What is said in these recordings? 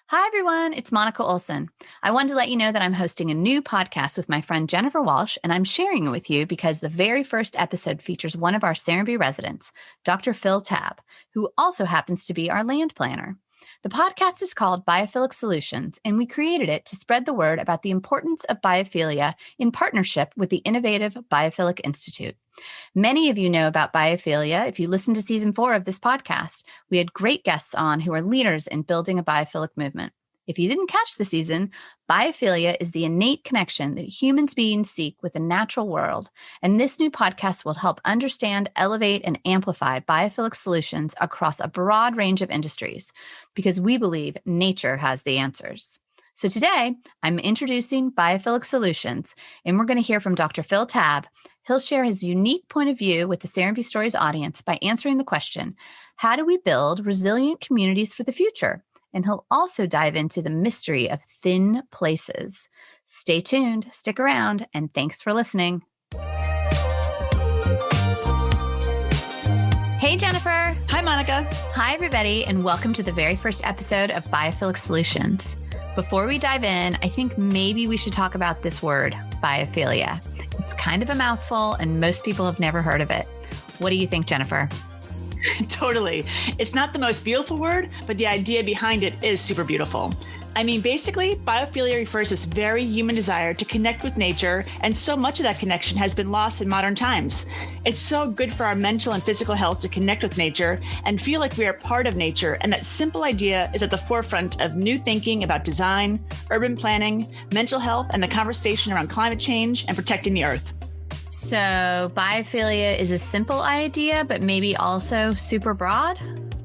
Hi, everyone. It's Monica Olsen. I wanted to let you know that I'm hosting a new podcast with my friend Jennifer Walsh, and I'm sharing it with you because the very first episode features one of our Serenbe residents, Dr. Phill Tabb, who also happens to be our land planner. The podcast is called Biophilic Solutions, and we created it to spread the word about the importance of biophilia in partnership with the innovative Biophilic Institute. Many of you know about Biophilia if you listened to season 4 of this podcast. We had great guests on who are leaders in building a biophilic movement. If you didn't catch the season, biophilia is the innate connection that humans beings seek with the natural world. And this new podcast will help understand, elevate, and amplify biophilic solutions across a broad range of industries, because we believe nature has the answers. So today, I'm introducing Biophilic Solutions, and we're going to hear from Dr. Phill Tabb. He'll share his unique point of view with the Serenbe Stories audience by answering the question, how do we build resilient communities for the future? And he'll also dive into the mystery of thin places. Stay tuned, stick around, and thanks for listening. Hey, Jennifer. Hi, Monica. Hi, everybody, and welcome to the very first episode of Biophilic Solutions. Before we dive in, I think maybe we should talk about this word, biophilia. It's kind of a mouthful, and most people have never heard of it. What do you think, Jennifer? Totally. It's not the most beautiful word, but the idea behind it is super beautiful. I mean, basically, biophilia refers to this very human desire to connect with nature, and so much of that connection has been lost in modern times. It's so good for our mental and physical health to connect with nature and feel like we are part of nature, and that simple idea is at the forefront of new thinking about design, urban planning, mental health, and the conversation around climate change and protecting the earth. So biophilia is a simple idea, but maybe also super broad?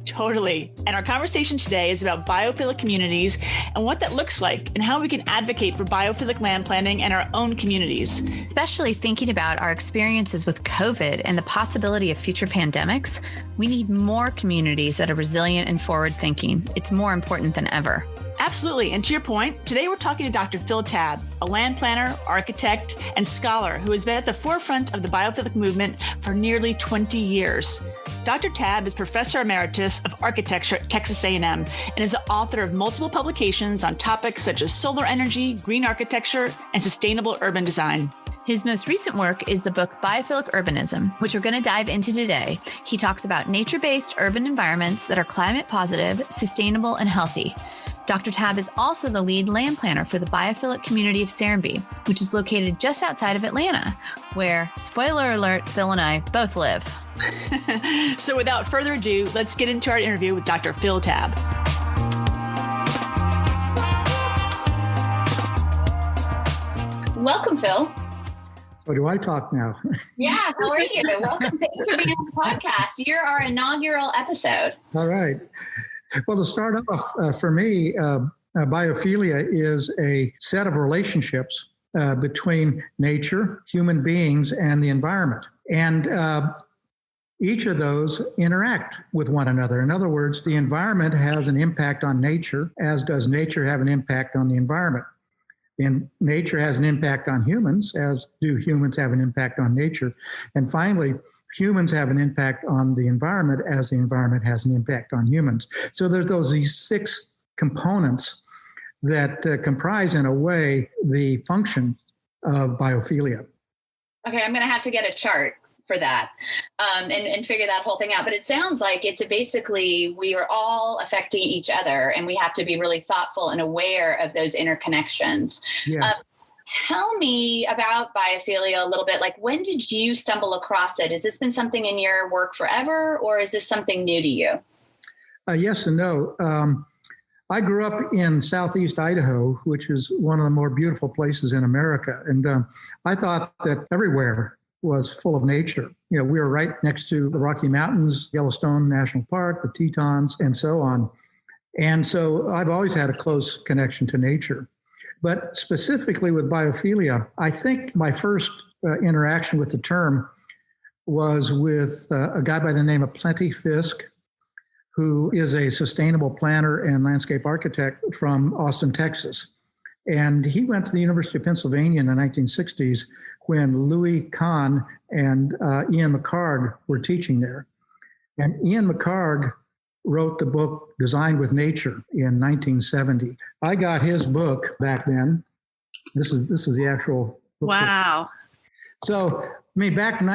Totally. And our conversation today is about biophilic communities and what that looks like and how we can advocate for biophilic land planning in our own communities. Especially thinking about our experiences with COVID and the possibility of future pandemics, we need more communities that are resilient and forward thinking. It's more important than ever. Absolutely. And to your point, today we're talking to Dr. Phill Tabb, a land planner, architect, and scholar who has been at the forefront of the biophilic movement for nearly 20 years. Dr. Tabb is Professor Emeritus of Architecture at Texas A&M and is the author of multiple publications on topics such as solar energy, green architecture, and sustainable urban design. His most recent work is the book Biophilic Urbanism, which we're going to dive into today. He talks about nature-based urban environments that are climate positive, sustainable, and healthy. Dr. Tabb is also the lead land planner for the biophilic community of Serenbe, which is located just outside of Atlanta, where, spoiler alert, Phil and I both live. So without further ado, let's get into our interview with Dr. Phill Tabb. Welcome, Phil. So do I talk now? Yeah, how are you? Welcome. Thanks for being on the podcast. You're our inaugural episode. All right. Well, to start off, for me, biophilia is a set of relationships between nature, human beings, and the environment. And each of those interact with one another. In other words, the environment has an impact on nature, as does nature have an impact on the environment. And nature has an impact on humans, as do humans have an impact on nature. And finally, humans have an impact on the environment as the environment has an impact on humans. So there's these 6 components that comprise, in a way, the function of biophilia. Okay, I'm going to have to get a chart for that and figure that whole thing out. But it sounds like it's basically we are all affecting each other, and we have to be really thoughtful and aware of those interconnections. Yes. Tell me about biophilia a little bit. Like, when did you stumble across it? Has this been something in your work forever, or is this something new to you? Yes and no. I grew up in southeast Idaho, which is one of the more beautiful places in America. And I thought that everywhere was full of nature. You know, we were right next to the Rocky Mountains, Yellowstone National Park, the Tetons, and so on. And so I've always had a close connection to nature. But specifically with biophilia, I think my first interaction with the term was with a guy by the name of Plenty Fisk, who is a sustainable planner and landscape architect from Austin, Texas. And he went to the University of Pennsylvania in the 1960s when Louis Kahn and Ian McHarg were teaching there. And Ian McHarg wrote the book Designed with Nature in 1970. I got his book back then. This is the actual book. Wow. So, I mean, back to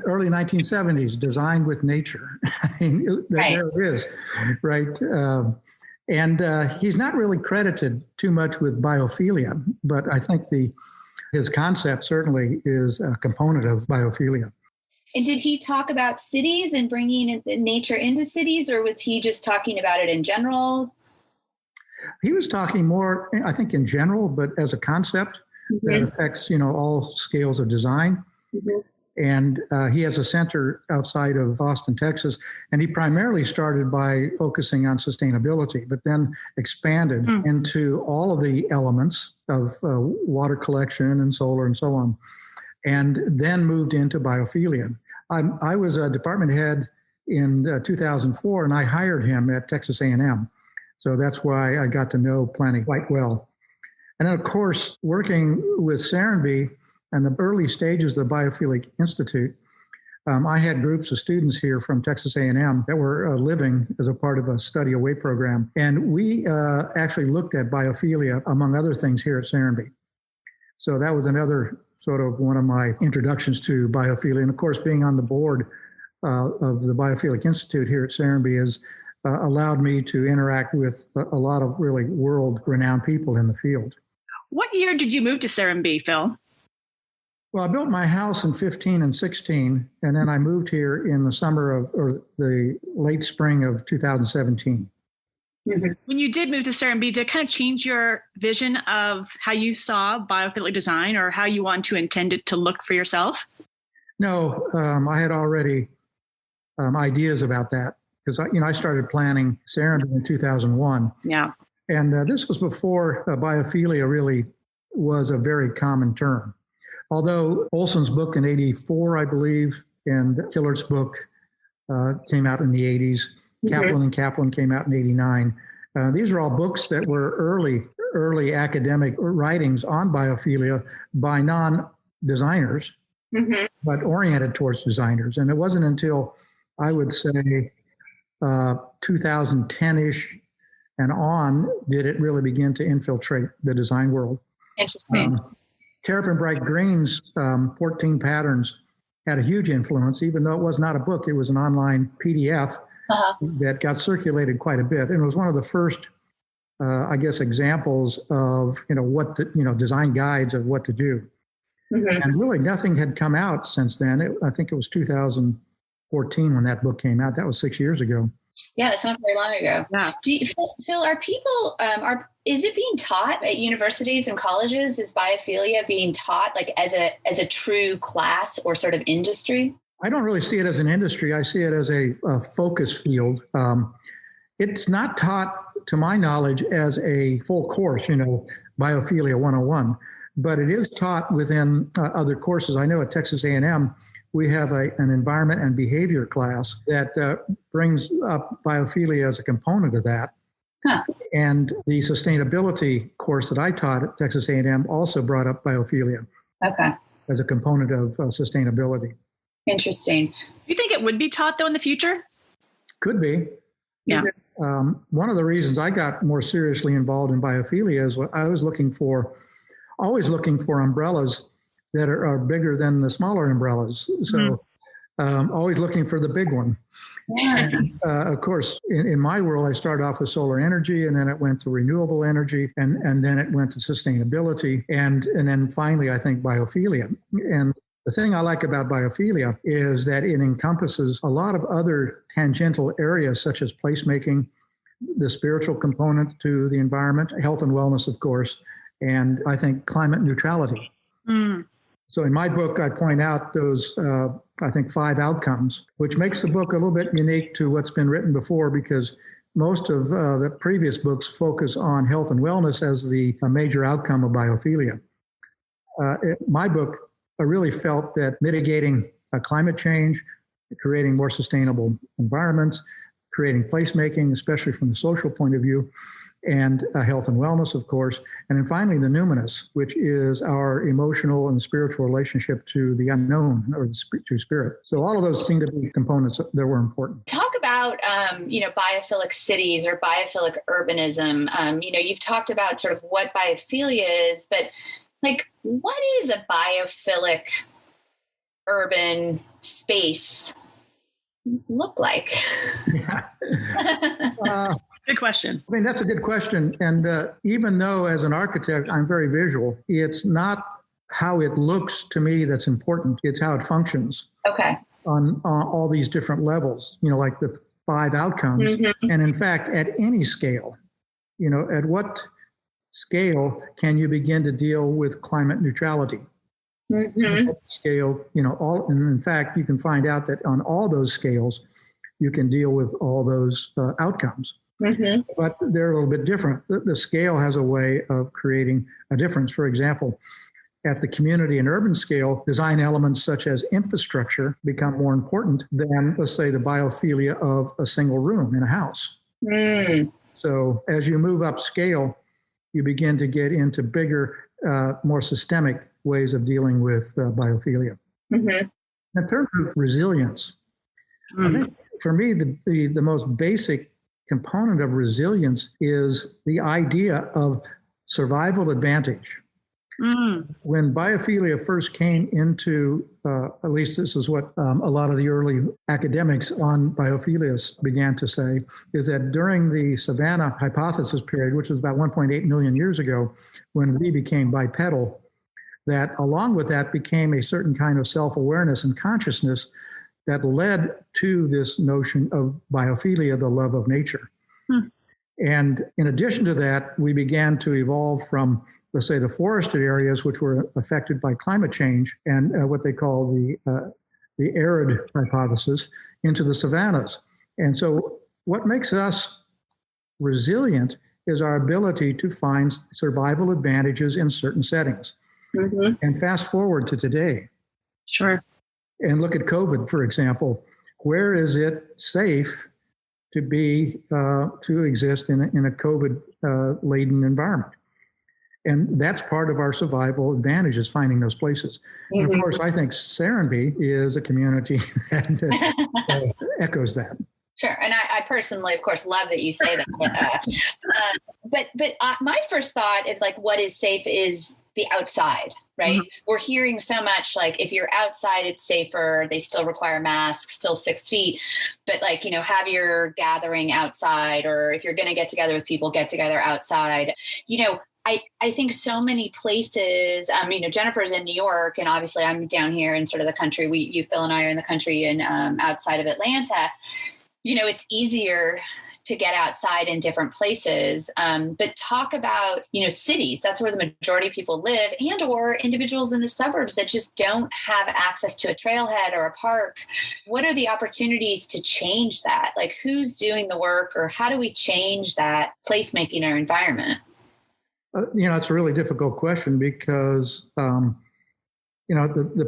early 1970s, Designed with Nature. I mean, Right. there it is, right? And he's not really credited too much with biophilia, but I think his concept certainly is a component of biophilia. And did he talk about cities and bringing nature into cities, or was he just talking about it in general? He was talking more, I think, in general, but as a concept that affects, all scales of design. Mm-hmm. And he has a center outside of Austin, Texas, and he primarily started by focusing on sustainability, but then expanded into all of the elements of water collection and solar and so on, and then moved into biophilia. I was a department head in 2004, and I hired him at Texas A&M. So that's why I got to know planning quite well. And then, of course, working with Serenbe and the early stages of the Biophilic Institute, I had groups of students here from Texas A&M that were living as a part of a study away program. And we actually looked at biophilia, among other things, here at Serenbe. So that was another sort of one of my introductions to biophilia. And of course, being on the board of the Biophilic Institute here at Serenbe has allowed me to interact with a lot of really world-renowned people in the field. What year did you move to Serenbe, Phill? Well, I built my house in 15 and 16, and then I moved here in the summer or the late spring of 2017. Mm-hmm. When you did move to Serenbe, did it kind of change your vision of how you saw biophilic design or how you want to intend it to look for yourself? No, I had already ideas about that because I started planning Serenbe in 2001. Yeah, and this was before biophilia really was a very common term. Although Olsen's book in '84, I believe, and Tillert's book came out in the '80s. Kaplan and Kaplan came out in '89. These are all books that were early academic writings on biophilia by non-designers, but oriented towards designers. And it wasn't until, I would say, 2010-ish and on did it really begin to infiltrate the design world. Interesting. Terrapin Bright Green's 14 patterns had a huge influence, even though it was not a book. It was an online PDF that got circulated quite a bit. And it was one of the first, examples of, what design guides of what to do. And really nothing had come out since then. I think it was 2014 when that book came out. That was 6 years ago. Yeah, that's not very long ago. Yeah. Phill, are people, is it being taught at universities and colleges? Is biophilia being taught like as a true class or sort of industry? I don't really see it as an industry. I see it as a focus field. It's not taught, to my knowledge, as a full course, Biophilia 101, but it is taught within other courses. I know at Texas A&M, we have an environment and behavior class that brings up biophilia as a component of that. And the sustainability course that I taught at Texas A&M also brought up biophilia as a component of sustainability. Interesting. Do you think it would be taught, though, in the future? Could be. Yeah. One of the reasons I got more seriously involved in biophilia is I was always looking for umbrellas that are bigger than the smaller umbrellas. So always looking for the big one. Yeah. And, of course, in my world, I started off with solar energy, and then it went to renewable energy, and then it went to sustainability, and then finally, I think, biophilia. And the thing I like about biophilia is that it encompasses a lot of other tangential areas, such as placemaking, the spiritual component to the environment, health and wellness, of course, and I think climate neutrality. So in my book, I point out those, 5 outcomes, which makes the book a little bit unique to what's been written before, because most of the previous books focus on health and wellness as the major outcome of biophilia. My book, I really felt that mitigating climate change, creating more sustainable environments, creating placemaking, especially from the social point of view, and health and wellness, of course. And then finally, the numinous, which is our emotional and spiritual relationship to the unknown or to spirit. So all of those seem to be components that were important. Talk about, biophilic cities or biophilic urbanism. You've talked about sort of what biophilia is, but like, what is a biophilic urban space look like? Yeah. Good question. I mean, that's a good question. And even though as an architect, I'm very visual, it's not how it looks to me that's important. It's how it functions. Okay. On all these different levels, like the 5 outcomes. Mm-hmm. And in fact, at any scale, at what scale can you begin to deal with climate neutrality? Mm-hmm. Scale, and in fact, you can find out that on all those scales, you can deal with all those outcomes. Mm-hmm. But they're a little bit different. The scale has a way of creating a difference. For example, at the community and urban scale, design elements such as infrastructure become more important than, let's say, the biophilia of a single room in a house. Mm. So as you move up scale, you begin to get into bigger, more systemic ways of dealing with biophilia. Mm-hmm. In terms of resilience, I think for me, the most basic component of resilience is the idea of survival advantage. When biophilia first came into, at least this is what a lot of the early academics on biophilia began to say, is that during the savanna hypothesis period, which was about 1.8 million years ago, when we became bipedal, that along with that became a certain kind of self-awareness and consciousness that led to this notion of biophilia, the love of nature. And in addition to that, we began to evolve from, let's say, the forested areas, which were affected by climate change and what they call the arid hypothesis, into the savannas. And so what makes us resilient is our ability to find survival advantages in certain settings. Mm-hmm. And fast forward to today. Sure. And look at COVID, for example. Where is it safe to be, to exist in a COVID-laden environment? And that's part of our survival advantage, is finding those places. Mm-hmm. And of course, I think Serenbe is a community that echoes that. Sure. And I personally, of course, love that you say that. But my first thought is like, what is safe is the outside, right? Mm-hmm. We're hearing so much like, if you're outside, it's safer. They still require masks, still 6 feet. But like, have your gathering outside, or if you're going to get together with people, get together outside. I think so many places, Jennifer's in New York, and obviously I'm down here in sort of the country. Phil and I are in the country and outside of Atlanta. It's easier to get outside in different places. But talk about, cities, that's where the majority of people live, and or individuals in the suburbs that just don't have access to a trailhead or a park. What are the opportunities to change that? Like, who's doing the work, or how do we change that placemaking in our environment? It's a really difficult question because, the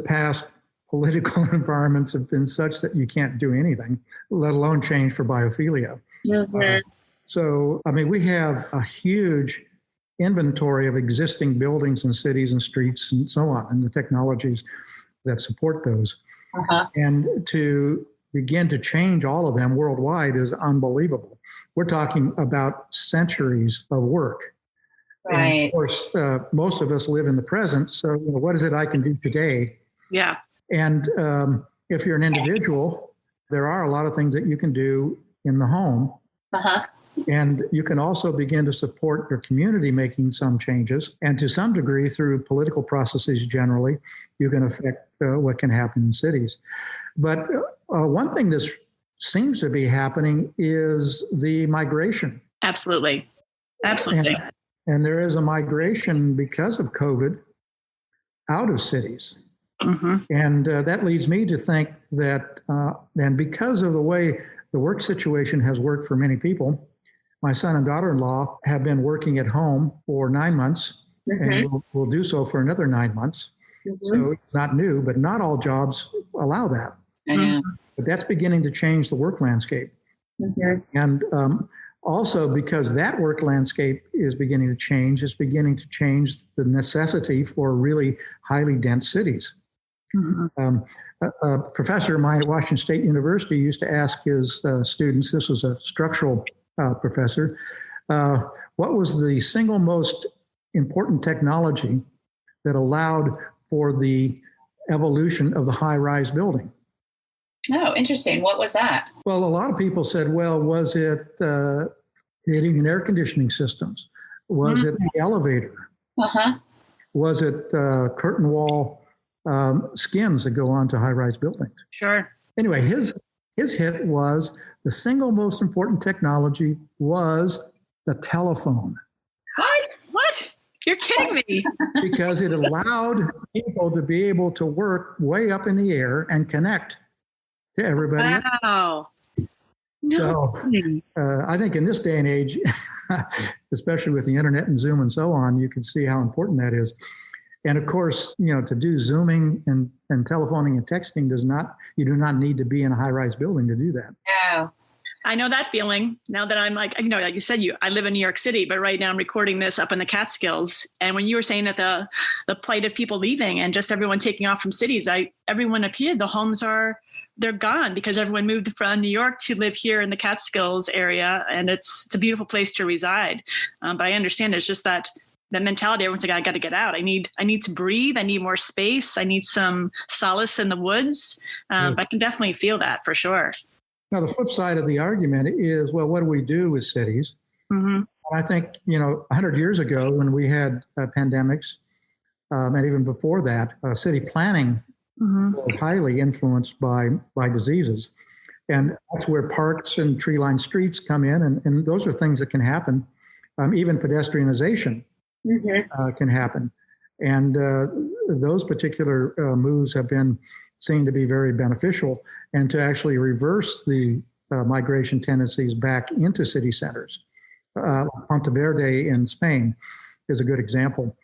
past political environments have been such that you can't do anything, let alone change for biophilia. Mm-hmm. We have a huge inventory of existing buildings and cities and streets and so on, and the technologies that support those. Uh-huh. And to begin to change all of them worldwide is unbelievable. We're talking about centuries of work. Right. And of course, most of us live in the present. So, what is it I can do today? Yeah. And if you're an individual, there are a lot of things that you can do in the home. Uh-huh. And you can also begin to support your community making some changes. And to some degree, through political processes generally, you can affect what can happen in cities. But one thing that seems to be happening is the migration. Absolutely. And there is a migration because of COVID out of cities. Mm-hmm. And that leads me to think that, and because of the way the work situation has worked for many people, my son and daughter-in-law have been working at home for 9 months, mm-hmm. and will do so for another 9 months. Mm-hmm. So it's not new, but not all jobs allow that. Mm-hmm. But that's beginning to change the work landscape. Mm-hmm. And Also, because that work landscape is beginning to change, it's beginning to change the necessity for really highly dense cities. Mm-hmm. A professor of mine at Washington State University used to ask his students, this was a structural professor, what was the single most important technology that allowed for the evolution of the high-rise building? Oh, interesting. What was that? Well, a lot of people said, well, was it heating and air conditioning systems? Was it the elevator? Uh-huh. Was it curtain wall skins that go onto high-rise buildings? Sure. Anyway, his hit was the single most important technology was the telephone. What? You're kidding me. Because it allowed people to be able to work way up in the air and connect to everybody else. Wow. So I think in this day and age, especially with the internet and Zoom and so on, you can see how important that is. And of course, to do Zooming and telephoning and texting you do not need to be in a high-rise building to do that. No. I know that feeling now that I'm like you said, I live in New York City, but right now I'm recording this up in the Catskills. And when you were saying that the plight of people leaving and just everyone taking off from cities, everyone appeared, the homes they're gone because everyone moved from New York to live here in the Catskills area. And it's a beautiful place to reside. But I understand it's just that mentality. Everyone's like, I got to get out. I need to breathe. I need more space. I need some solace in the woods. But I can definitely feel that for sure. Now, the flip side of the argument is, well, what do we do with cities? Mm-hmm. I think, 100 years ago when we had pandemics, and even before that, city planning was highly influenced by diseases. And that's where parks and tree-lined streets come in. And those are things that can happen. Even pedestrianization can happen. And those particular moves have been seen to be very beneficial and to actually reverse the migration tendencies back into city centers. Monteverde in Spain is a good example.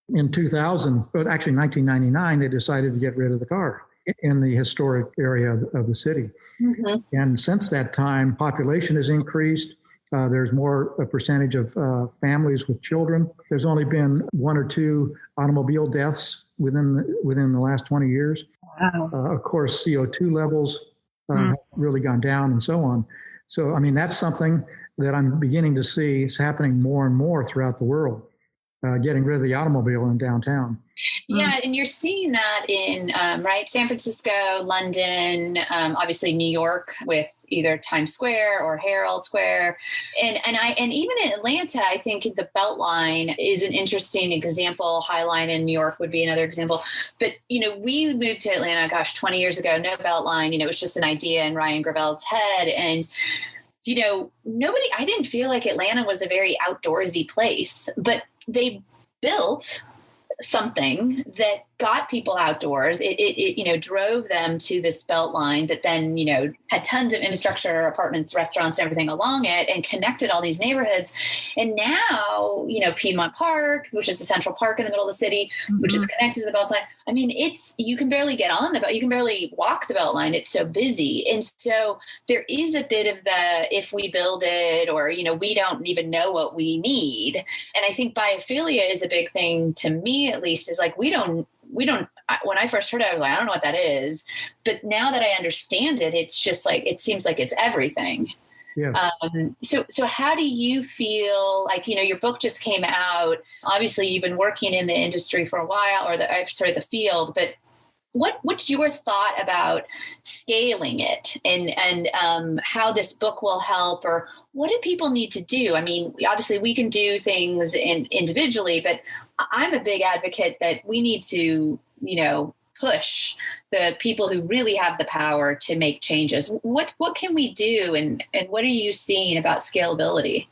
In 2000, but actually 1999, they decided to get rid of the car in the historic area of the city. Mm-hmm. And since that time, population has increased. There's more a percentage of families with children. There's only been 1 or 2 automobile deaths within the last 20 years. Wow. Of course, CO2 levels have really gone down and so on. So, that's something that I'm beginning to see is happening more and more throughout the world, getting rid of the automobile in downtown. Yeah, and you're seeing that in, San Francisco, London, obviously New York with either Times Square or Herald Square. And even in Atlanta, I think the Beltline is an interesting example. High Line in New York would be another example. But, we moved to Atlanta, 20 years ago, no Beltline, it was just an idea in Ryan Gravel's head. And, I didn't feel like Atlanta was a very outdoorsy place, but they built something that got people outdoors. It drove them to this belt line that then, had tons of infrastructure, apartments, restaurants, and everything along it and connected all these neighborhoods. And now, Piedmont Park, which is the central park in the middle of the city, which is connected to the belt line. You can barely get on the belt. You can barely walk the belt line. It's so busy. And so there is a bit of the, if we build it or, we don't even know what we need. And I think biophilia is a big thing to me, at least, is like, we don't, when I first heard it, I was like, I don't know what that is. But now that I understand it, it's just like, it seems like it's everything. Yes. So how do you feel like, your book just came out, obviously you've been working in the industry for a while or the field, but what's your thought about scaling it and how this book will help, or what do people need to do? Obviously we can do things individually, but I'm a big advocate that we need to, push the people who really have the power to make changes. What can we do, and what are you seeing about scalability?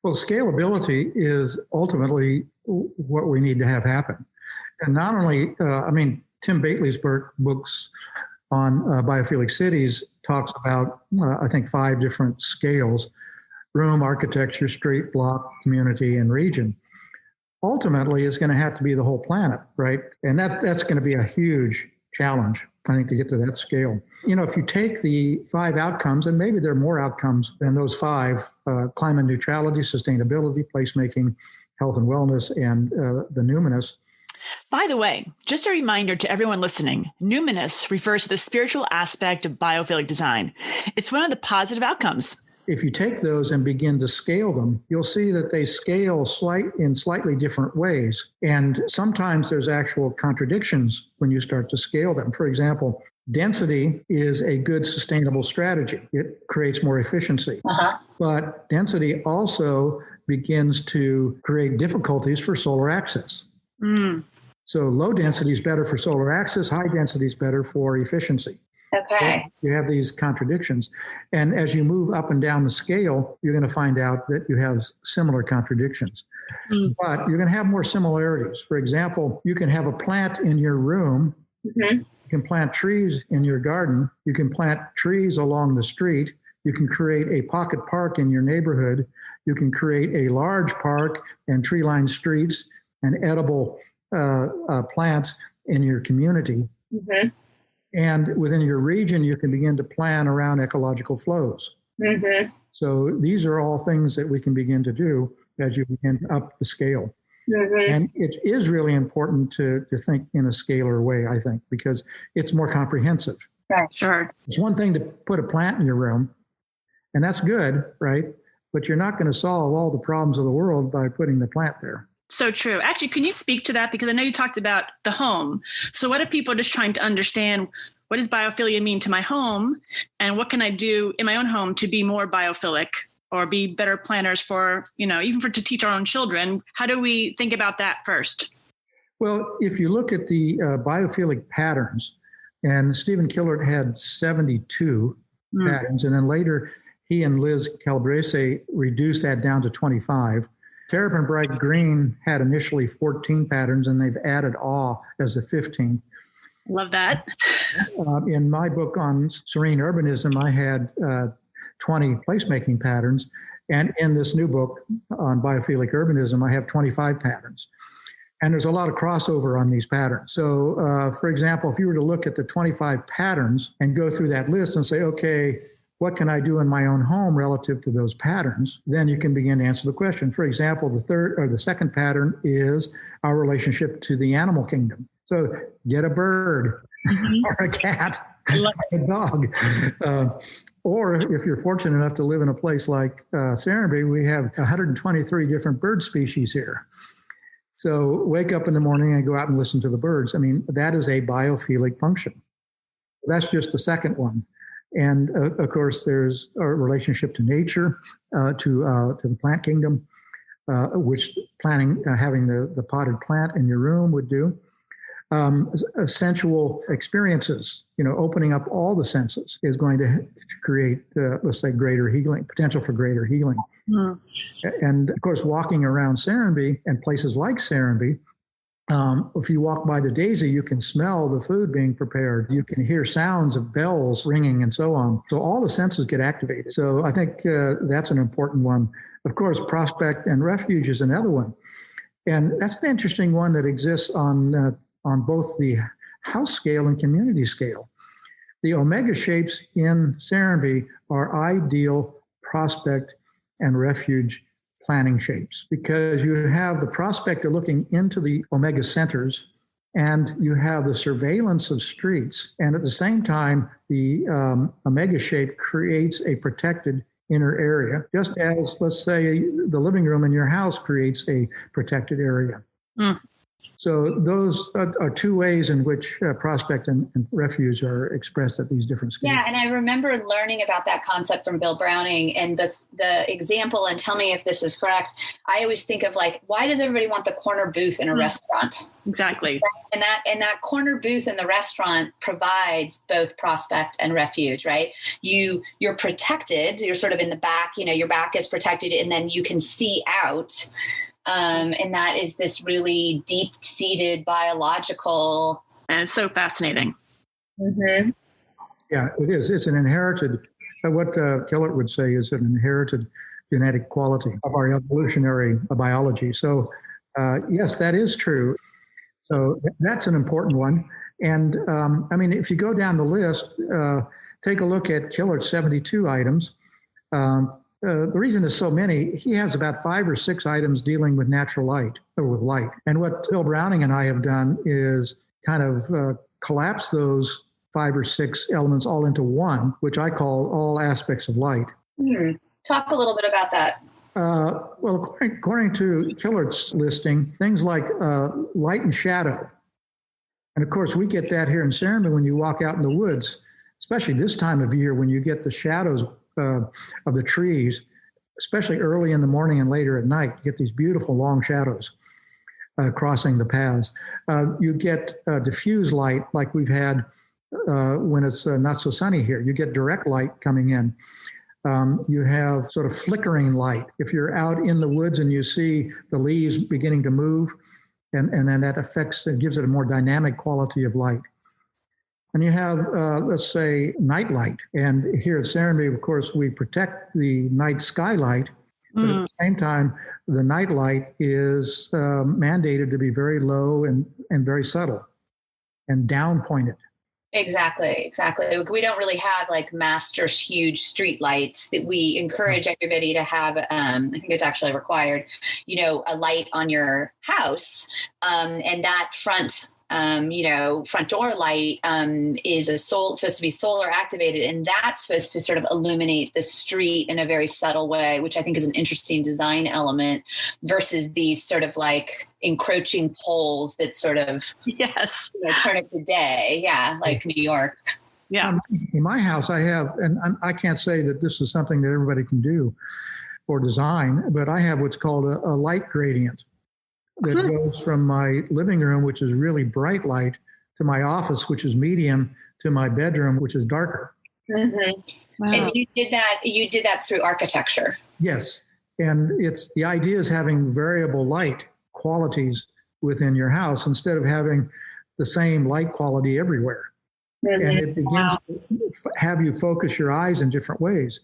Well, scalability is ultimately what we need to have happen. And not only, Tim Bately's books on biophilic cities talks about, I think, 5 different scales: room, architecture, street, block, community, and region. Ultimately, it's going to have to be the whole planet, right? And that's going to be a huge challenge, I think, to get to that scale. If you take the 5 outcomes, and maybe there are more outcomes than those 5, climate neutrality, sustainability, placemaking, health and wellness, and the numinous. By the way, just a reminder to everyone listening, numinous refers to the spiritual aspect of biophilic design. It's one of the positive outcomes. If you take those and begin to scale them, you'll see that they scale in slightly different ways. And sometimes there's actual contradictions when you start to scale them. For example, density is a good sustainable strategy. It creates more efficiency. But density also begins to create difficulties for solar access. So low density is better for solar access, high density is better for efficiency. Okay. So you have these contradictions. And as you move up and down the scale, you're going to find out that you have similar contradictions. But you're going to have more similarities. For example, you can have a plant in your room. You can plant trees in your garden. You can plant trees along the street. You can create a pocket park in your neighborhood. You can create a large park and tree-lined streets and edible plants in your community. And within your region, you can begin to plan around ecological flows. So these are all things that we can begin to do as you begin to up the scale. And it is really important to think in a scalar way, I think, because it's more comprehensive. Right. Sure. It's one thing to put a plant in your room, and that's good, right? But you're not going to solve all the problems of the world by putting the plant there. So true. Actually, can you speak to that? Because I know you talked about the home. So what if people are just trying to understand, what does biophilia mean to my home? And what can I do in my own home to be more biophilic or be better planners for, even to teach our own children? How do we think about that first? Well, if you look at the biophilic patterns, and Stephen Killert had 72 patterns, and then later he and Liz Calabrese reduced that down to 25. Terrapin Bright Green had initially 14 patterns, and they've added awe as the 15th. Love that. In my book on serene urbanism, I had 20 placemaking patterns. And in this new book on biophilic urbanism, I have 25 patterns. And there's a lot of crossover on these patterns. So, for example, if you were to look at the 25 patterns and go through that list and say, okay, what can I do in my own home relative to those patterns? Then you can begin to answer the question. For example, the second pattern is our relationship to the animal kingdom. So get a bird or a cat, or a dog. Or if you're fortunate enough to live in a place like Serenbe, we have 123 different bird species here. So wake up in the morning and go out and listen to the birds. I mean, that is a biophilic function. That's just the second one. And of course, there's a relationship to nature, to the plant kingdom, which having the potted plant in your room would do. Sensual experiences, opening up all the senses is going to create, let's say, greater healing, potential for greater healing. And of course, walking around Serenbe and places like Serenbe, if you walk by the daisy, you can smell the food being prepared. You can hear sounds of bells ringing and so on. So all the senses get activated. So I think that's an important one. Of course, prospect and refuge is another one. And that's an interesting one that exists on both the house scale and community scale. The omega shapes in Serenbe are ideal prospect and refuge planning shapes, because you have the prospector looking into the omega centers, and you have the surveillance of streets. And at the same time, the omega shape creates a protected inner area, just as, let's say, the living room in your house creates a protected area. So those are two ways in which prospect and refuge are expressed at these different scales. Yeah, and I remember learning about that concept from Bill Browning, and the example, and tell me if this is correct, I always think of why does everybody want the corner booth in a restaurant? Exactly. And that corner booth in the restaurant provides both prospect and refuge, right? You're protected, you're sort of in the back, your back is protected, and then you can see out. And that is this really deep-seated biological. And it's so fascinating. Mm-hmm. Yeah, it is. It's an inherited, what Killert would say is an inherited genetic quality of our evolutionary biology. So yes, that is true. So that's an important one. And I mean, if you go down the list, take a look at Killard's 72 items. The reason there's so many, he has about 5 or 6 items dealing with natural light or with light. And what Phil Browning and I have done is kind of collapse those 5 or 6 elements all into one, which I call all aspects of light. Talk a little bit about that. Well, according to Killard's listing, things like light and shadow. And of course, we get that here in Serenbe when you walk out in the woods, especially this time of year when you get the shadows of the trees, especially early in the morning and later at night. You get these beautiful long shadows crossing the paths. You get diffuse light like we've had when it's not so sunny here. You get direct light coming in. You have sort of flickering light. If you're out in the woods and you see the leaves beginning to move, and then that affects and gives it a more dynamic quality of light. And you have, let's say, night light. And here at Serenbe, of course, we protect the night skylight, but at the same time, the night light is mandated to be very low and very subtle and down pointed. Exactly. We don't really have like master huge street lights. That we encourage everybody to have. I think it's actually required, a light on your house, and that front door light is supposed to be solar activated, and that's supposed to sort of illuminate the street in a very subtle way, which I think is an interesting design element versus these sort of like encroaching poles that sort of turn it to day. Yeah, like New York. Yeah. In my house, I have, and I can't say that this is something that everybody can do or design, but I have what's called a light gradient that goes from my living room, which is really bright light, to my office, which is medium, to my bedroom, which is darker. Mm-hmm. Wow. And you did that through architecture. Yes. And the idea is having variable light qualities within your house instead of having the same light quality everywhere. Mm-hmm. And it begins to have you focus your eyes in different ways.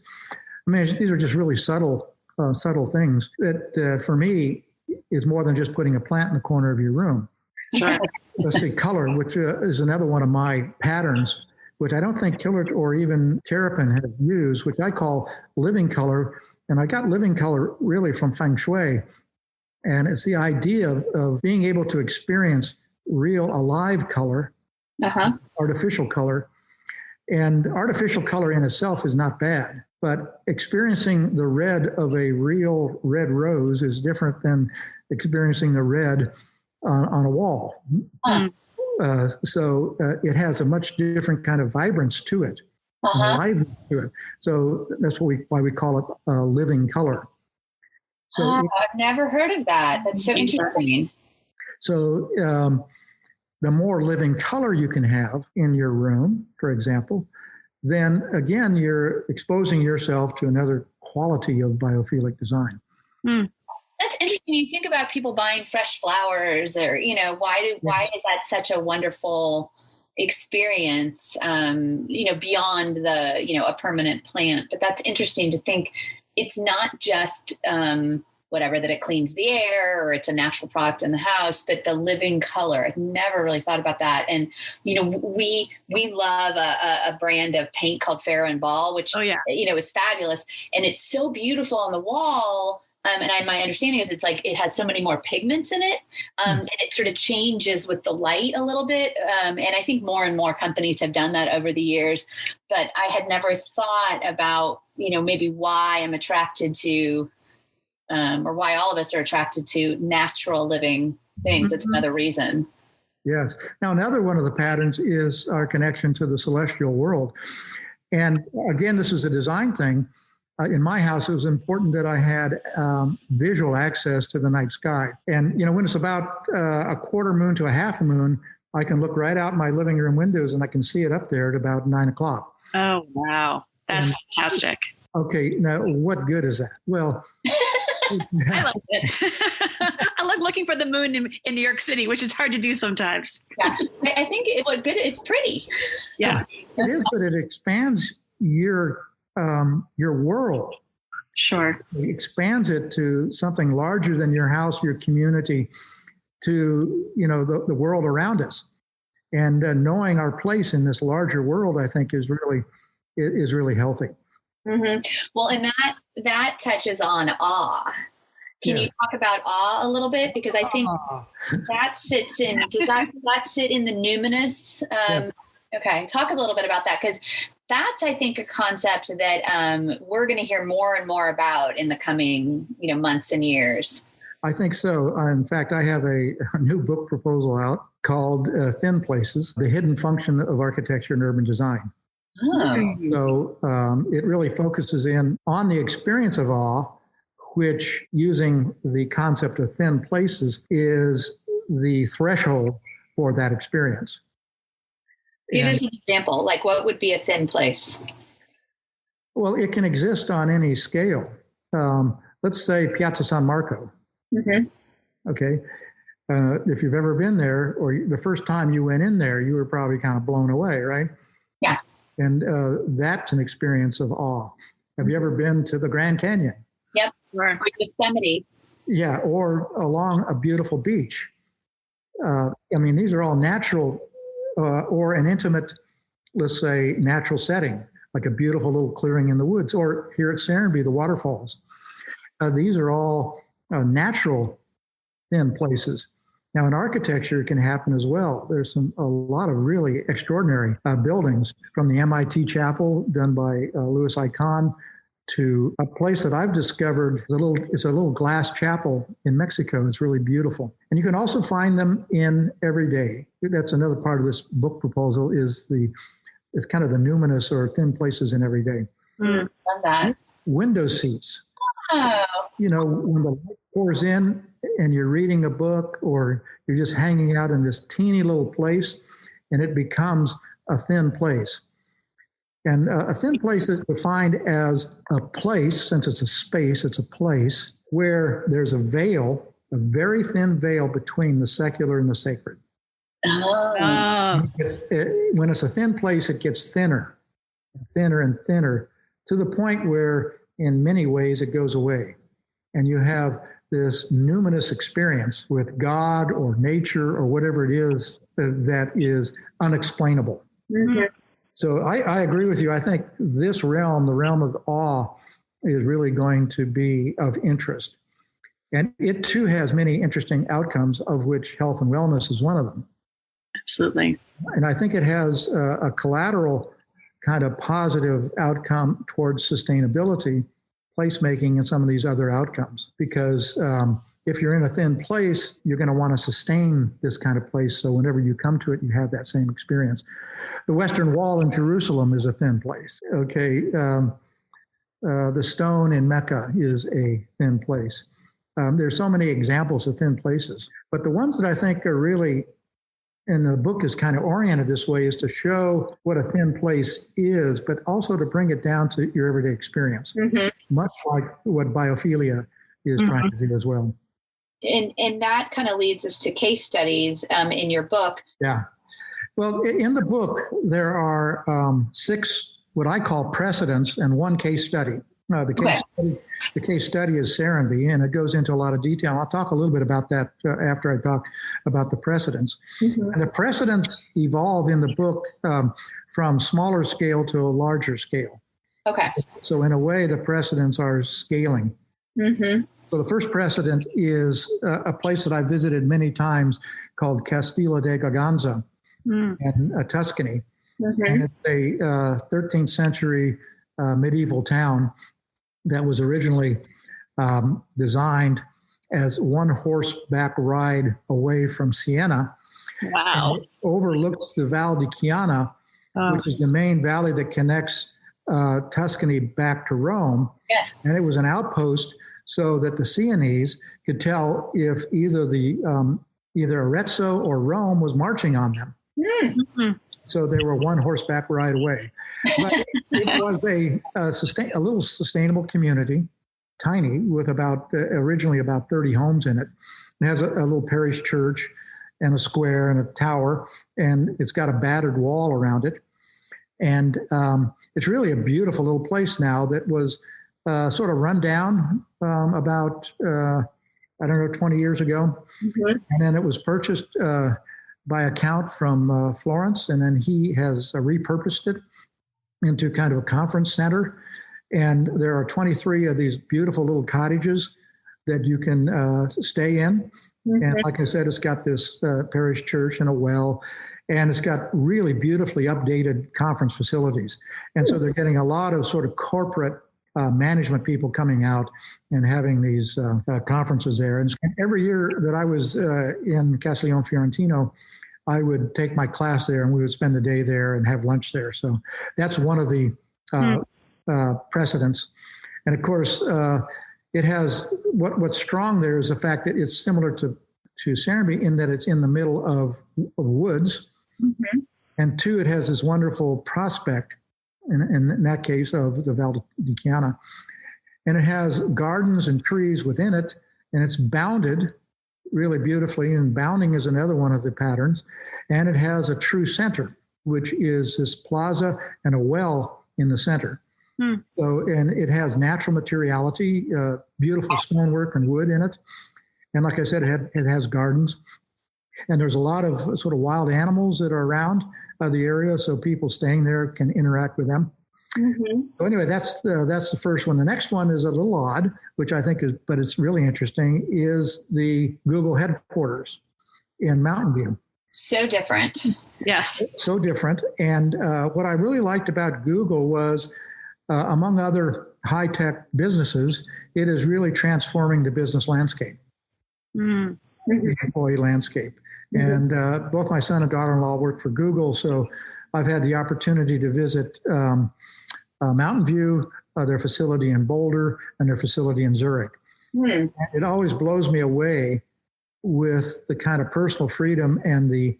I mean, these are just really subtle things that for me is more than just putting a plant in the corner of your room. Sure. Let's see, color, which is another one of my patterns, which I don't think Killert or even Terrapin have used, which I call living color. And I got living color really from Feng Shui. And it's the idea of being able to experience real alive color, artificial color. And artificial color in itself is not bad, but experiencing the red of a real red rose is different than experiencing the red on a wall. So it has a much different kind of vibrance to it, aliveness to it. So that's why we call it living color. So I've never heard of that. That's so interesting. So the more living color you can have in your room, for example, then again, you're exposing yourself to another quality of biophilic design. That's interesting. You think about people buying fresh flowers or, why is that such a wonderful experience, beyond a permanent plant? But that's interesting to think it's not just that it cleans the air or it's a natural product in the house, but the living color. I've never really thought about that. And, we love a brand of paint called Farrow and Ball, which, is fabulous. And it's so beautiful on the wall. And my understanding is it's like it has so many more pigments in it, and it sort of changes with the light a little bit. And I think more and more companies have done that over the years. But I had never thought about, maybe why I'm attracted to, or why all of us are attracted to natural living things. That's another reason. Yes. Now, another one of the patterns is our connection to the celestial world. And again, this is a design thing. In my house, it was important that I had visual access to the night sky. And, when it's about a quarter moon to a half moon, I can look right out my living room windows and I can see it up there at about 9:00. Oh, wow. That's fantastic. Okay. Now, what good is that? Well, I like it. I love looking for the moon in New York City, which is hard to do sometimes. Yeah. I think it's pretty. Yeah. It is, but it expands your world. Sure. It expands it to something larger than your house, your community, to, the world around us. And knowing our place in this larger world, I think, is really healthy. Mm-hmm. Well, and that touches on awe. Can you talk about awe a little bit? Because I think that sits in, does that sit in the numinous? Okay, talk a little bit about that, because that's, I think, a concept that we're going to hear more and more about in the coming, months and years. I think so. In fact, I have a new book proposal out called Thin Places, The Hidden Function of Architecture and Urban Design. Oh. So it really focuses in on the experience of awe, which, using the concept of thin places, is the threshold for that experience. Give us an example. Like, what would be a thin place? Well, it can exist on any scale. Let's say Piazza San Marco. Mm-hmm. Okay. If you've ever been there, or the first time you went in there, you were probably kind of blown away, right? Yeah. And that's an experience of awe. Have you ever been to the Grand Canyon? Yep. Or Yosemite. Yeah, or along a beautiful beach. These are all natural or an intimate, let's say, natural setting, like a beautiful little clearing in the woods, or here at Serenbe, the waterfalls. These are all natural thin places. Now, in architecture, it can happen as well. There's a lot of really extraordinary buildings, from the MIT Chapel done by Louis I. Kahn to a place that I've discovered. It's a little glass chapel in Mexico. It's really beautiful. And you can also find them in everyday. That's another part of this book proposal, is kind of the numinous or thin places in everyday. Love that. Window seats. Oh. When the light pours in and you're reading a book, or you're just hanging out in this teeny little place, and it becomes a thin place. And a thin place is defined as a place, since it's a space, it's a place where there's a veil, a very thin veil between the secular and the sacred. Oh. When it's a thin place, it gets thinner and thinner, to the point where, in many ways, it goes away. And you have this numinous experience with God or nature or whatever it is that is unexplainable. Mm-hmm. So I agree with you. I think this realm, the realm of awe, is really going to be of interest. And it too has many interesting outcomes, of which health and wellness is one of them. Absolutely. And I think it has a collateral kind of positive outcome towards sustainability, placemaking, and some of these other outcomes. Because if you're in a thin place, you're going to want to sustain this kind of place. So whenever you come to it, you have that same experience. The Western Wall in Jerusalem is a thin place. Okay. The stone in Mecca is a thin place. There's so many examples of thin places. But the ones that I think are really, and the book is kind of oriented this way, is to show what a thin place is, but also to bring it down to your everyday experience, much like what Biophilia is trying to do as well. And that kind of leads us to case studies in your book. Yeah. Well, in the book, there are 6 what I call precedents and 1 case study. The case study is Serenbe, and it goes into a lot of detail. I'll talk a little bit about that after I talk about the precedents. Mm-hmm. And the precedents evolve in the book from smaller scale to a larger scale. Okay. So in a way, the precedents are scaling. Mm-hmm. So the first precedent is a place that I visited many times called Castillo de Garganza in Tuscany. Mm-hmm. And it's a 13th century medieval town that was originally designed as one horseback ride away from Siena. Wow. And it overlooks the Val di Chiana, which is the main valley that connects Tuscany back to Rome. Yes. And it was an outpost so that the Sienese could tell if either Arezzo or Rome was marching on them. Mm-hmm. So they were one horseback ride away. But it was a little sustainable community, tiny, with originally about 30 homes in it. It has a little parish church and a square and a tower, and it's got a battered wall around it. And it's really a beautiful little place now that was sort of run down about, 20 years ago. Mm-hmm. And then it was purchased by account from Florence, and then he has repurposed it into kind of a conference center. And there are 23 of these beautiful little cottages that you can stay in. Mm-hmm. And like I said, it's got this parish church and a well, and it's got really beautifully updated conference facilities. And so they're getting a lot of sort of corporate management people coming out and having these conferences there. And every year that I was in Castiglione Fiorentino, I would take my class there and we would spend the day there and have lunch there. So that's one of the precedents. And of course, it has what's strong there is the fact that it's similar to Serenbe in that it's in the middle of woods. Mm-hmm. And two, it has this wonderful prospect, in that case of the Val di Chiana. And it has gardens and trees within it, and it's bounded really beautifully, and bounding is another one of the patterns. And it has a true center, which is this plaza and a well in the center. So, and it has natural materiality, beautiful stonework and wood in it. And like I said, it has gardens. And there's a lot of sort of wild animals that are around the area, so people staying there can interact with them. Mm-hmm. So anyway, that's the first one. The next one is a little odd, which I think is, but it's really interesting, is the Google headquarters in Mountain View. So different. Yes. So different. And what I really liked about Google was, among other high-tech businesses, it is really transforming the business landscape, the employee landscape. And both my son and daughter-in-law work for Google, so I've had the opportunity to visit Mountain View, their facility in Boulder, and their facility in Zurich. It always blows me away with the kind of personal freedom and the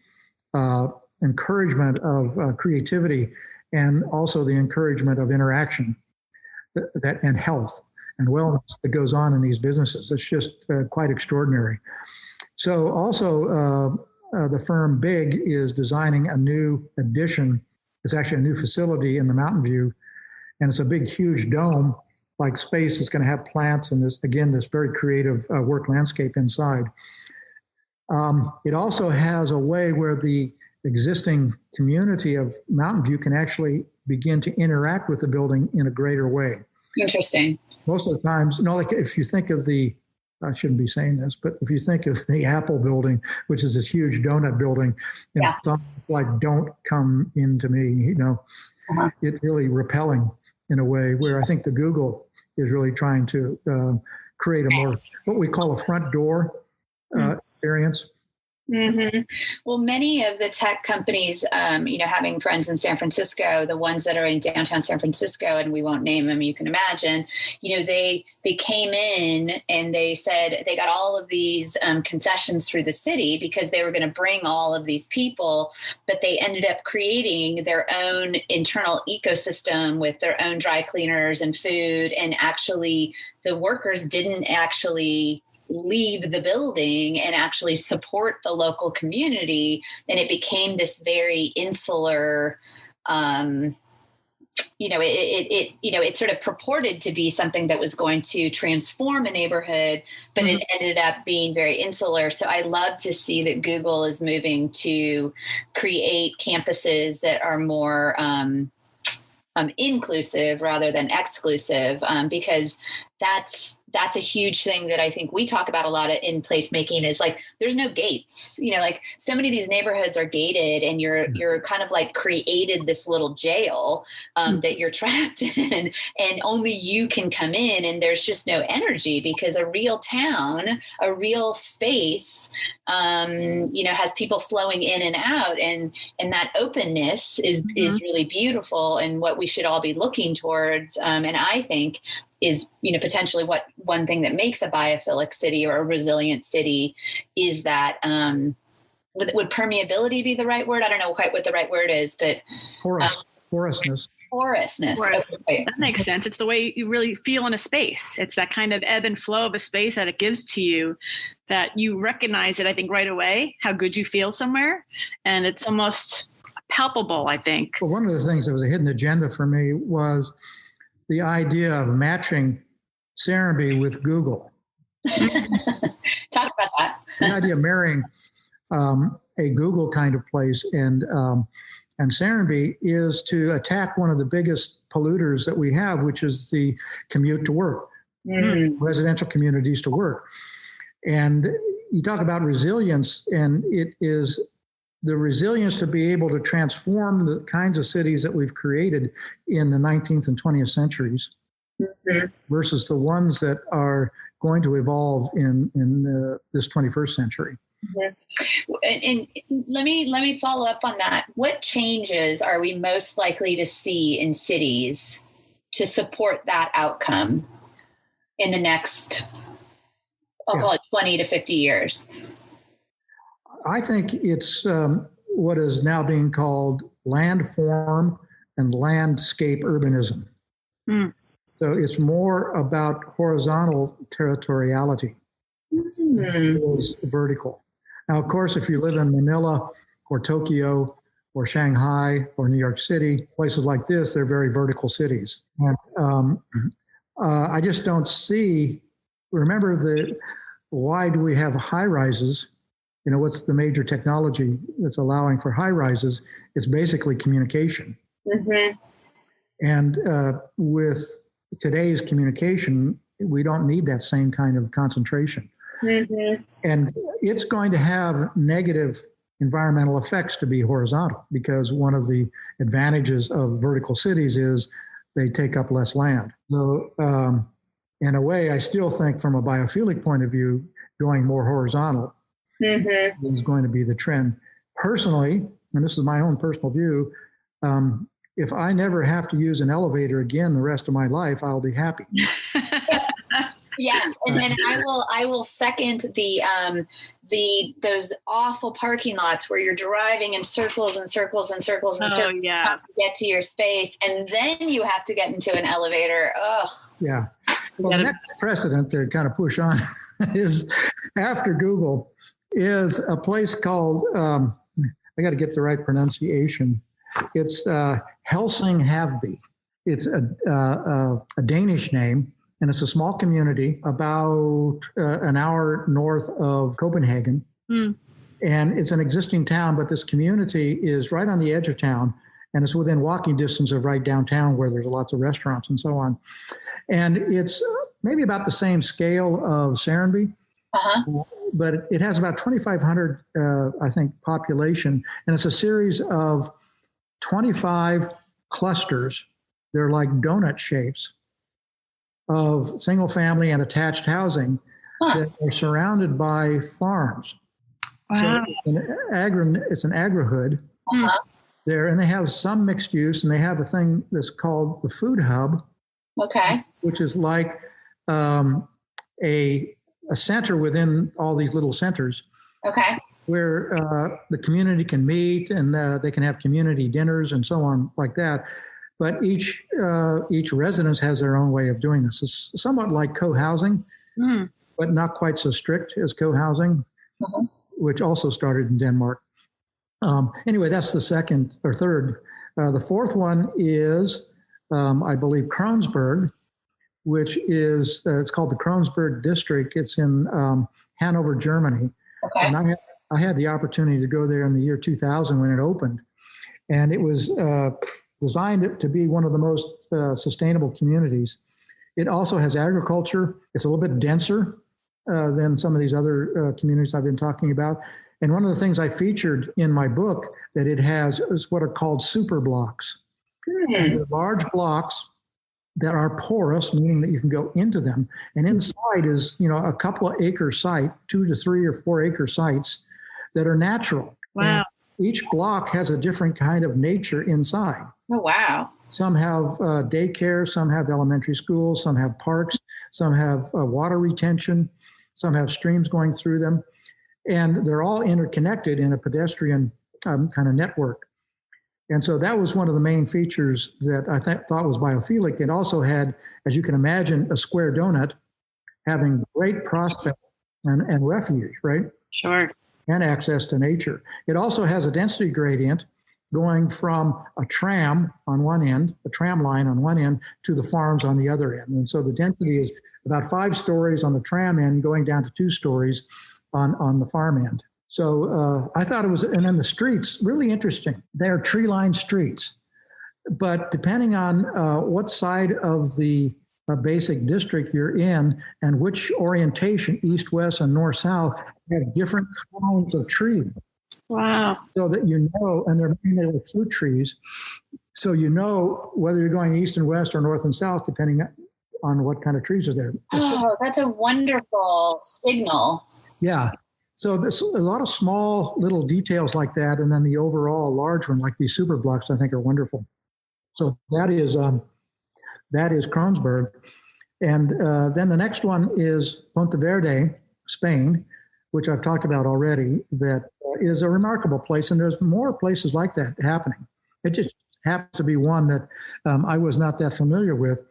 encouragement of creativity, and also the encouragement of interaction and health and wellness that goes on in these businesses. It's just quite extraordinary. So also the firm Big is designing a new addition. It's actually a new facility in the Mountain View, and it's a big, huge dome-like space. It's going to have plants and this very creative work landscape inside. It also has a way where the existing community of Mountain View can actually begin to interact with the building in a greater way. Interesting. Most of the times, like if you think of I shouldn't be saying this, but if you think of the Apple building, which is this huge donut building, and something like, don't come into me, it's really repelling in a way, where I think the Google is really trying to create a more, what we call a front door experience. Mm-hmm. Well, many of the tech companies, having friends in San Francisco, the ones that are in downtown San Francisco, and we won't name them, you can imagine, they came in and they said they got all of these concessions through the city because they were going to bring all of these people, but they ended up creating their own internal ecosystem with their own dry cleaners and food. And actually, the workers didn't actually leave the building and actually support the local community. And it became this very insular, it sort of purported to be something that was going to transform a neighborhood, but it ended up being very insular. So I love to see that Google is moving to create campuses that are more inclusive rather than exclusive, because that's a huge thing that I think we talk about a lot in placemaking is like, there's no gates, like so many of these neighborhoods are gated and you're kind of like created this little jail that you're trapped in, and only you can come in, and there's just no energy, because a real town, a real space, has people flowing in and out, and that openness is really beautiful, and what we should all be looking towards. And I think is, potentially what one thing that makes a biophilic city or a resilient city is that, would permeability be the right word? I don't know quite what the right word is, but porousness. Porousness. Okay. That makes sense. It's the way you really feel in a space. It's that kind of ebb and flow of a space that it gives to you, that you recognize it, I think, right away, how good you feel somewhere. And it's almost palpable, I think. Well, one of the things that was a hidden agenda for me was the idea of matching Serenbe with Google. Talk about that. The idea of marrying a Google kind of place, and Serenbe is to attack one of the biggest polluters that we have, which is the commute to work, residential communities to work. And you talk about resilience, and it is the resilience to be able to transform the kinds of cities that we've created in the 19th and 20th centuries versus the ones that are going to evolve in this 21st century. And let me follow up on that. What changes are we most likely to see in cities to support that outcome in the next, I'll call it 20 to 50 years? I think it's what is now being called landform and landscape urbanism. So it's more about horizontal territoriality than it is vertical. Now, of course, if you live in Manila or Tokyo or Shanghai or New York City, places like this, they're very vertical cities. And I just don't see, remember, why do we have high rises? You know, what's the major technology that's allowing for high rises? It's basically communication. And with today's communication, we don't need that same kind of concentration. And it's going to have negative environmental effects to be horizontal, because one of the advantages of vertical cities is they take up less land. So in a way, I still think from a biophilic point of view, going more horizontal is going to be the trend. Personally, and this is my own personal view, if I never have to use an elevator again the rest of my life, I'll be happy. Yes, and I will second those awful parking lots where you're driving in circles and circles and circles and circles to get to your space, and then you have to get into an elevator. Ugh. Yeah. Well, the next precedent to kind of push on is after Google is a place called I got to get the right pronunciation. It's Helsing-Havby. It's a Danish name. And it's a small community about an hour north of Copenhagen. And it's an existing town, but this community is right on the edge of town. And it's within walking distance of right downtown, where there's lots of restaurants and so on. And it's maybe about the same scale of Serenbe, but it has about 2,500, I think, population. And it's a series of 25 clusters. They're like donut shapes of single family and attached housing that are surrounded by farms. So it's an agri-hood there, and they have some mixed use, and they have a thing that's called the food hub, which is like a center within all these little centers, where the community can meet, and they can have community dinners and so on like that. But each residence has their own way of doing this. It's somewhat like co-housing, but not quite so strict as co-housing, which also started in Denmark. Anyway, that's the second or third. The fourth one is, I believe, Kronsberg, which is, it's called the Kronsberg District. It's in Hanover, Germany. And I had the opportunity to go there in the year 2000 when it opened. And it was designed to be one of the most sustainable communities. It also has agriculture. It's a little bit denser than some of these other communities I've been talking about. And one of the things I featured in my book that it has is what are called super blocks. They're large blocks that are porous, meaning that you can go into them. And inside is, a couple of acre site, 2 to 3 or 4 acre sites that are natural. Wow. And each block has a different kind of nature inside. Oh, wow. Some have daycare, some have elementary schools, some have parks, some have water retention, some have streams going through them. And they're all interconnected in a pedestrian kind of network. And so that was one of the main features that I thought was biophilic. It also had, as you can imagine, a square donut having great prospect and refuge, right? Sure. And access to nature. It also has a density gradient going from a tram on one end, a tram line on one end, to the farms on the other end. And so the density is about 5 stories on the tram end, going down to 2 stories on the farm end. So I thought it was, and then the streets, really interesting. They're tree-lined streets. But depending on what side of the basic district you're in and which orientation, east, west, and north, south, have different kinds of trees. Wow. So that you know, and they're mainly fruit trees. So you know whether you're going east and west or north and south, depending on what kind of trees are there. Oh, that's a wonderful signal. Yeah. So there's a lot of small little details like that. And then the overall large one, like these super blocks, I think are wonderful. So that is Kronsberg. And then the next one is Ponteverde, Spain, which I've talked about already, that is a remarkable place. And there's more places like that happening. It just happens to be one that I was not that familiar with.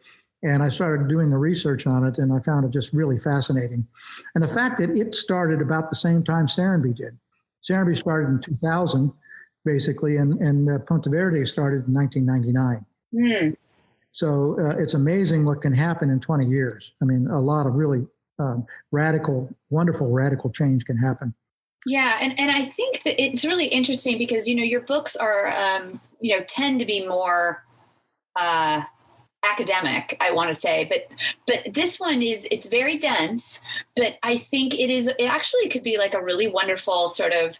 And I started doing the research on it, and I found it just really fascinating. And the fact that it started about the same time Serenbe did. Serenbe started in 2000, basically, and Ponteverde started in 1999. Mm. So it's amazing what can happen in 20 years. I mean, a lot of really wonderful radical change can happen. Yeah, and I think that it's really interesting because, your books are, tend to be more academic, I want to say, but this one it's very dense, but I think it actually could be like a really wonderful sort of,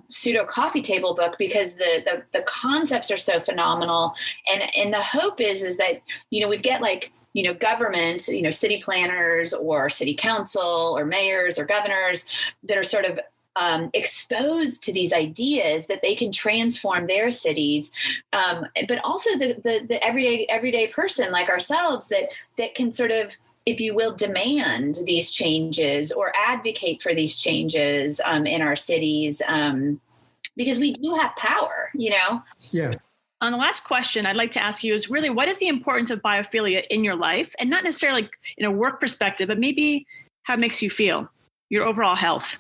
pseudo coffee table book because the concepts are so phenomenal. And the hope is that, we'd get like, government, city planners or city council or mayors or governors that are sort of exposed to these ideas that they can transform their cities, but also the everyday person like ourselves that can sort of, if you will, demand these changes or advocate for these changes in our cities, because we do have power, Yeah. On the last question I'd like to ask you is really, what is the importance of biophilia in your life? And not necessarily in a work perspective, but maybe how it makes you feel, your overall health.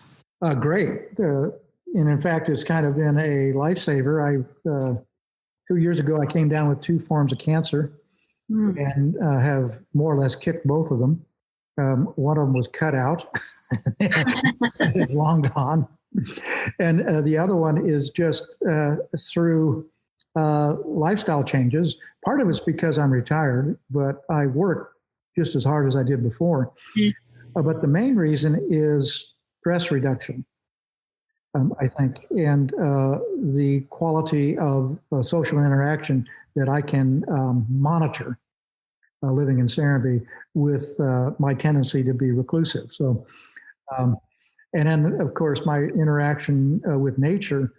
Great. And in fact, it's kind of been a lifesaver. 2 years ago, I came down with 2 forms of cancer and have more or less kicked both of them. One of them was cut out. It's long gone. And the other one is just through lifestyle changes. Part of it's because I'm retired, but I work just as hard as I did before. But the main reason is stress reduction, I think, and the quality of social interaction that I can monitor living in Serenbe with my tendency to be reclusive. So, and then, of course, my interaction with nature.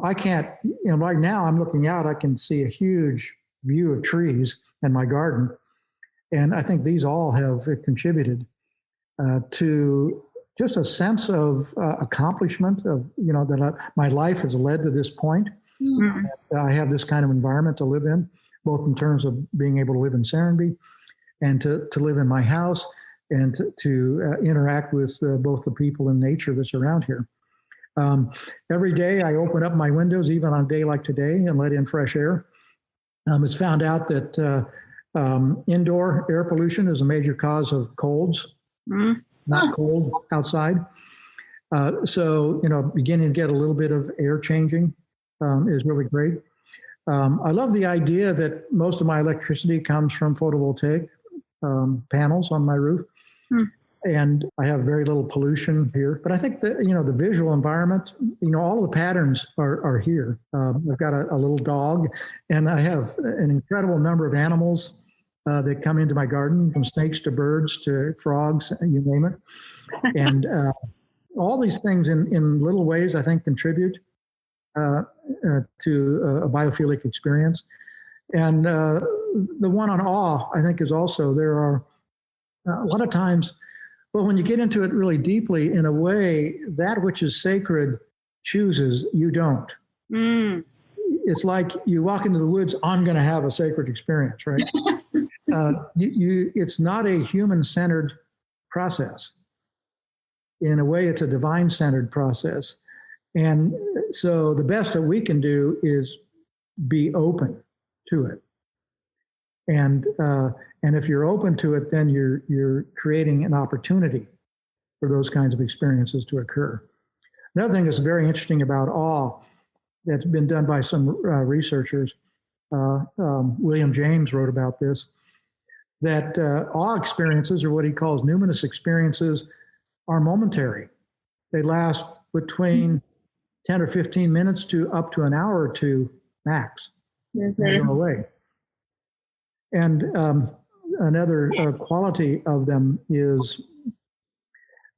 I can't, right now I'm looking out, I can see a huge view of trees in my garden. And I think these all have contributed to just a sense of accomplishment of, that my life has led to this point. Mm-hmm. I have this kind of environment to live in, both in terms of being able to live in Serenbe and to live in my house and to interact with both the people and nature that's around here. Every day I open up my windows, even on a day like today, and let in fresh air. It's found out that indoor air pollution is a major cause of colds. Mm-hmm. Not cold outside. So, beginning to get a little bit of air changing is really great. I love the idea that most of my electricity comes from photovoltaic panels on my roof. And I have very little pollution here. But I think that, the visual environment, all the patterns are here. I've got a little dog, and I have an incredible number of animals that come into my garden, from snakes to birds to frogs, you name it. And all these things in little ways, I think, contribute to a biophilic experience. And the one on awe, I think, is also, there are a lot of times, well, when you get into it really deeply, in a way, that which is sacred chooses, you don't. It's like you walk into the woods, I'm going to have a sacred experience, right? It's not a human-centered process. In a way, it's a divine-centered process. And so the best that we can do is be open to it. And if you're open to it, then you're creating an opportunity for those kinds of experiences to occur. Another thing that's very interesting about awe that's been done by some researchers, William James wrote about this, that awe experiences, or what he calls numinous experiences, are momentary. They last between 10 or 15 minutes to up to an hour or two max. Mm-hmm. They go away. And another quality of them is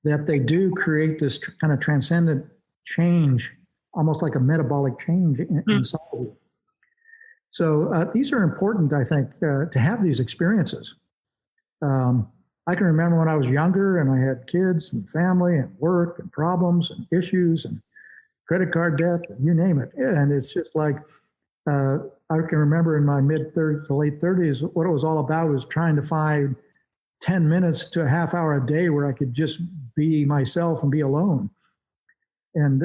that they do create this kind of transcendent change, almost like a metabolic change inside of you. So these are important, I think, to have these experiences. I can remember when I was younger and I had kids and family and work and problems and issues and credit card debt, and you name it. And it's just like, I can remember in my mid-30s to late 30s, what it was all about was trying to find 10 minutes to a half hour a day where I could just be myself and be alone. And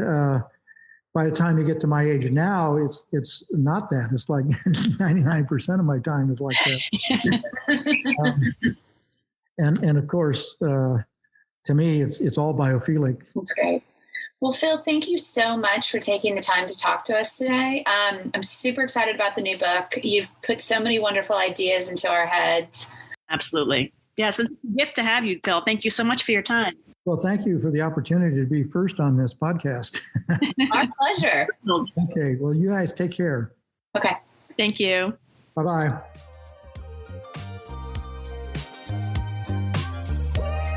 by the time you get to my age now, it's not that. It's like 99% of my time is like that. And of course, to me, it's all biophilic. That's great. Well, Phill, thank you so much for taking the time to talk to us today. I'm super excited about the new book. You've put so many wonderful ideas into our heads. Absolutely. Yeah, so it's a gift to have you, Phill. Thank you so much for your time. Well, thank you for the opportunity to be first on this podcast. Our pleasure. Okay. Well, you guys take care. Okay. Thank you. Bye-bye.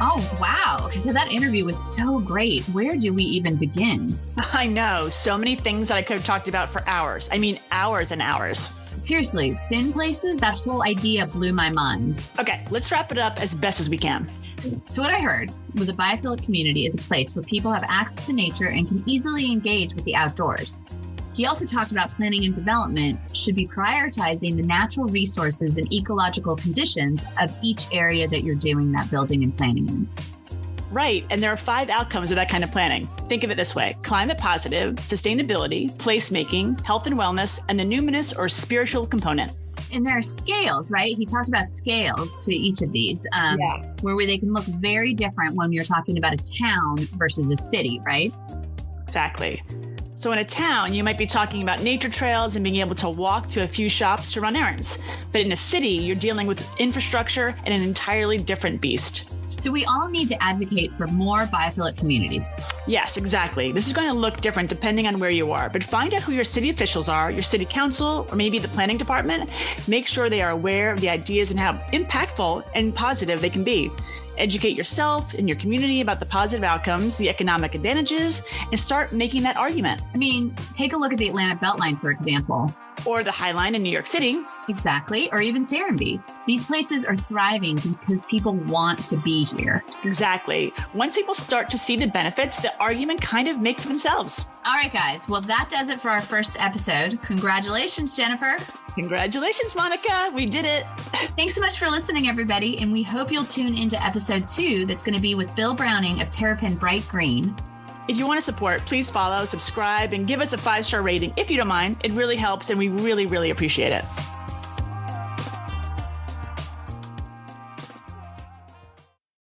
Oh, wow. So that interview was so great. Where do we even begin? I know. So many things that I could have talked about for hours. I mean, hours and hours. Seriously, thin places, that whole idea blew my mind. Okay, let's wrap it up as best as we can. So what I heard was a biophilic community is a place where people have access to nature and can easily engage with the outdoors. He also talked about planning and development should be prioritizing the natural resources and ecological conditions of each area that you're doing that building and planning in. Right, and there are 5 outcomes of that kind of planning. Think of it this way: climate positive, sustainability, placemaking, health and wellness, and the numinous or spiritual component. And there are scales, right? He talked about scales to each of these, where they can look very different when you're talking about a town versus a city, right? Exactly. So in a town, you might be talking about nature trails and being able to walk to a few shops to run errands. But in a city, you're dealing with infrastructure and an entirely different beast. So we all need to advocate for more biophilic communities. Yes, exactly. This is going to look different depending on where you are, but find out who your city officials are, your city council, or maybe the planning department. Make sure they are aware of the ideas and how impactful and positive they can be. Educate yourself and your community about the positive outcomes, the economic advantages, and start making that argument. I mean, take a look at the Atlantic Beltline, for example. Or the High Line in New York City. Exactly. Or even Serenbe. These places are thriving because people want to be here. Exactly. Once people start to see the benefits, the argument kind of make for themselves. All right, guys. Well, that does it for our first episode. Congratulations, Jennifer. Congratulations, Monica. We did it. Thanks so much for listening, everybody. And we hope you'll tune into episode 2 that's going to be with Bill Browning of Terrapin Bright Green. If you want to support, please follow, subscribe, and give us a 5-star rating if you don't mind. It really helps, and we really, really appreciate it.